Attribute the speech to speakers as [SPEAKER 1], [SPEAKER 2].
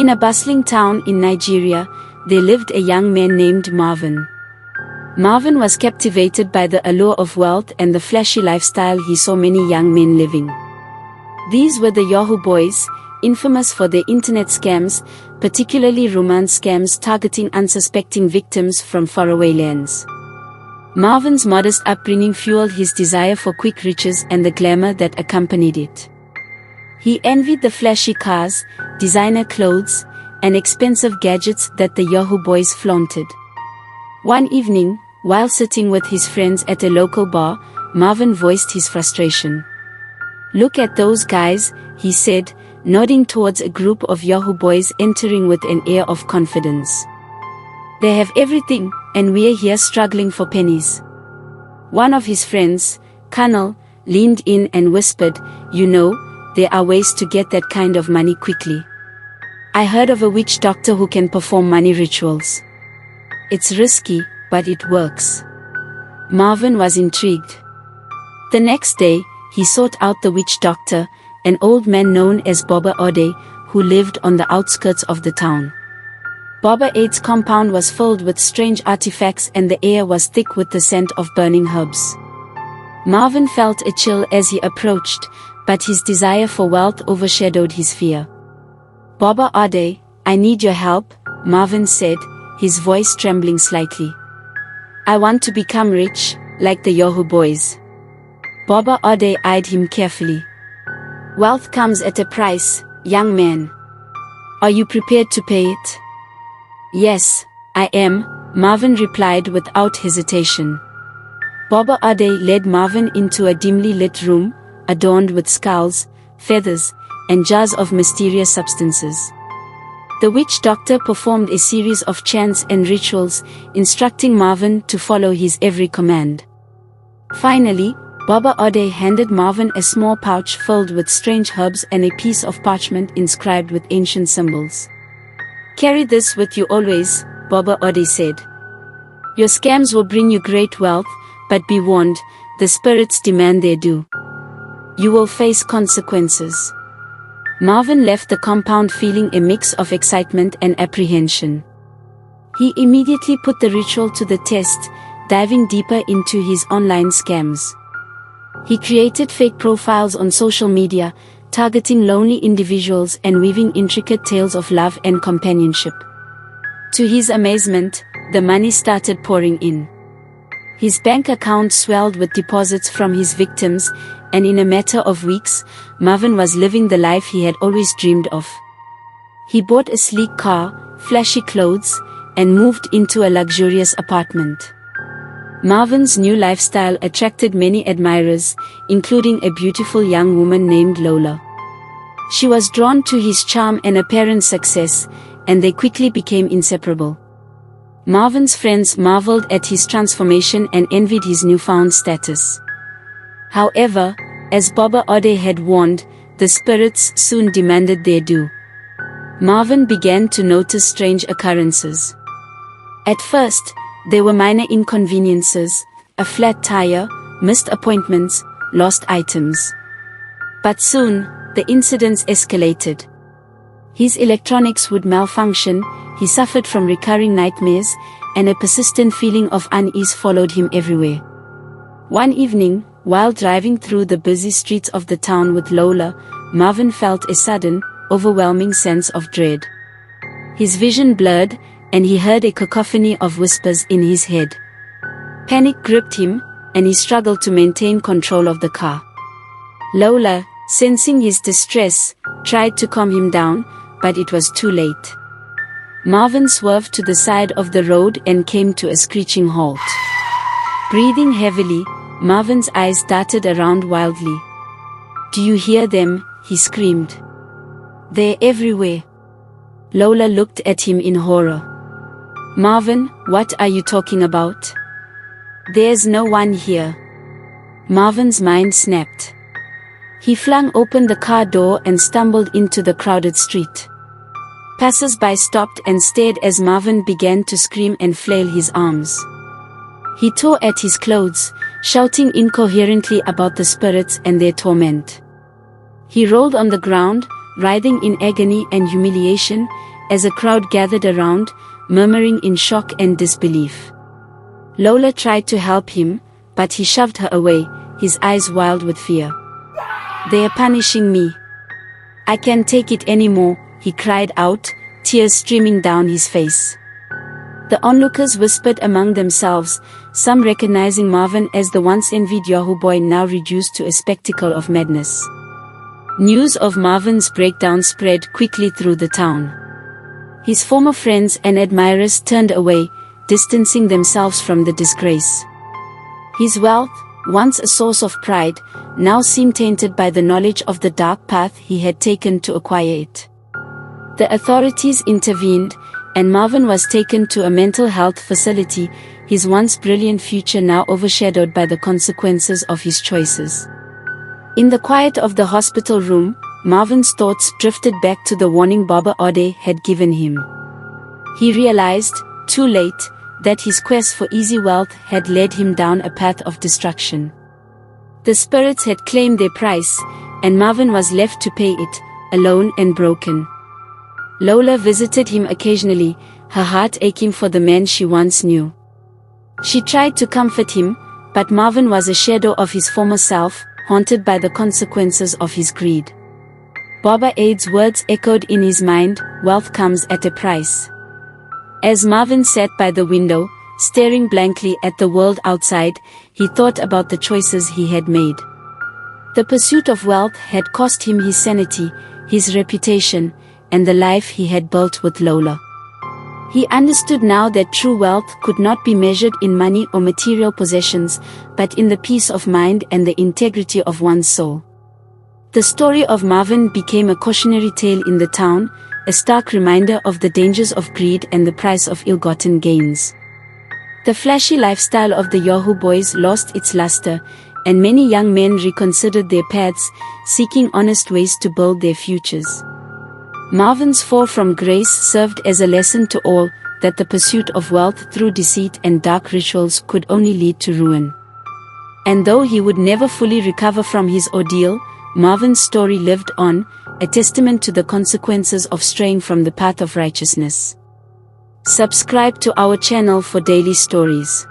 [SPEAKER 1] In a bustling town in Nigeria, there lived a young man named Marvin. Marvin was captivated by the allure of wealth and the flashy lifestyle he saw many young men living. These were the Yahoo boys, infamous for their internet scams, particularly romance scams targeting unsuspecting victims from faraway lands. Marvin's modest upbringing fueled his desire for quick riches and the glamour that accompanied it. He envied the flashy cars, designer clothes, and expensive gadgets that the Yahoo boys flaunted. One evening, while sitting with his friends at a local bar, Marvin voiced his frustration. "Look at those guys," he said, nodding towards a group of Yahoo boys entering with an air of confidence. "They have everything, and we're here struggling for pennies." One of his friends, Colonel, leaned in and whispered, "You know, there are ways to get that kind of money quickly. I heard of a witch doctor who can perform money rituals. It's risky, but it works." Marvin was intrigued. The next day, he sought out the witch doctor, an old man known as Baba Ode, who lived on the outskirts of the town. Baba Ode's compound was filled with strange artifacts and the air was thick with the scent of burning herbs. Marvin felt a chill as he approached, but his desire for wealth overshadowed his fear. "Baba Ode, I need your help," Marvin said, his voice trembling slightly. "I want to become rich, like the Yahoo boys." Baba Ode eyed him carefully. "Wealth comes at a price, young man. Are you prepared to pay it?" "Yes, I am," Marvin replied without hesitation. Baba Ode led Marvin into a dimly lit room, adorned with skulls, feathers, and jars of mysterious substances. The witch doctor performed a series of chants and rituals, instructing Marvin to follow his every command. Finally, Baba Ode handed Marvin a small pouch filled with strange herbs and a piece of parchment inscribed with ancient symbols. "Carry this with you always," Baba Ode said. "Your scams will bring you great wealth, but be warned, the spirits demand their due. You will face consequences." Marvin left the compound feeling a mix of excitement and apprehension. He immediately put the ritual to the test, diving deeper into his online scams. He created fake profiles on social media, targeting lonely individuals and weaving intricate tales of love and companionship. To his amazement, the money started pouring in. His bank account swelled with deposits from his victims, and in a matter of weeks, Marvin was living the life he had always dreamed of. He bought a sleek car, flashy clothes, and moved into a luxurious apartment. Marvin's new lifestyle attracted many admirers, including a beautiful young woman named Lola. She was drawn to his charm and apparent success, and they quickly became inseparable. Marvin's friends marveled at his transformation and envied his newfound status. However, as Baba Ode had warned, the spirits soon demanded their due. Marvin began to notice strange occurrences. At first, there were minor inconveniences, a flat tire, missed appointments, lost items. But soon, the incidents escalated. His electronics would malfunction, he suffered from recurring nightmares, and a persistent feeling of unease followed him everywhere. One evening, while driving through the busy streets of the town with Lola, Marvin felt a sudden, overwhelming sense of dread. His vision blurred, and he heard a cacophony of whispers in his head. Panic gripped him, and he struggled to maintain control of the car. Lola, sensing his distress, tried to calm him down, but it was too late. Marvin swerved to the side of the road and came to a screeching halt. Breathing heavily, Marvin's eyes darted around wildly. "Do you hear them?" he screamed. "They're everywhere." Lola looked at him in horror. "Marvin, what are you talking about? There's no one here." Marvin's mind snapped. He flung open the car door and stumbled into the crowded street. Passers-by stopped and stared as Marvin began to scream and flail his arms. He tore at his clothes, shouting incoherently about the spirits and their torment. He rolled on the ground, writhing in agony and humiliation, as a crowd gathered around, murmuring in shock and disbelief. Lola tried to help him, but he shoved her away, his eyes wild with fear. "They are punishing me. I can't take it anymore," he cried out, tears streaming down his face. The onlookers whispered among themselves, some recognizing Marvin as the once envied Yahoo boy now reduced to a spectacle of madness. News of Marvin's breakdown spread quickly through the town. His former friends and admirers turned away, distancing themselves from the disgrace. His wealth, once a source of pride, now seemed tainted by the knowledge of the dark path he had taken to acquire it. The authorities intervened, and Marvin was taken to a mental health facility, his once brilliant future now overshadowed by the consequences of his choices. In the quiet of the hospital room, Marvin's thoughts drifted back to the warning Baba Ode had given him. He realized, too late, that his quest for easy wealth had led him down a path of destruction. The spirits had claimed their price, and Marvin was left to pay it, alone and broken. Lola visited him occasionally, her heart aching for the man she once knew. She tried to comfort him, but Marvin was a shadow of his former self, haunted by the consequences of his greed. Baba Ade's words echoed in his mind, "Wealth comes at a price." As Marvin sat by the window, staring blankly at the world outside, he thought about the choices he had made. The pursuit of wealth had cost him his sanity, his reputation, and the life he had built with Lola. He understood now that true wealth could not be measured in money or material possessions, but in the peace of mind and the integrity of one's soul. The story of Marvin became a cautionary tale in the town, a stark reminder of the dangers of greed and the price of ill-gotten gains. The flashy lifestyle of the Yahoo boys lost its luster, and many young men reconsidered their paths, seeking honest ways to build their futures. Marvin's fall from grace served as a lesson to all, that the pursuit of wealth through deceit and dark rituals could only lead to ruin. And though he would never fully recover from his ordeal, Marvin's story lived on, a testament to the consequences of straying from the path of righteousness. Subscribe to our channel for daily stories.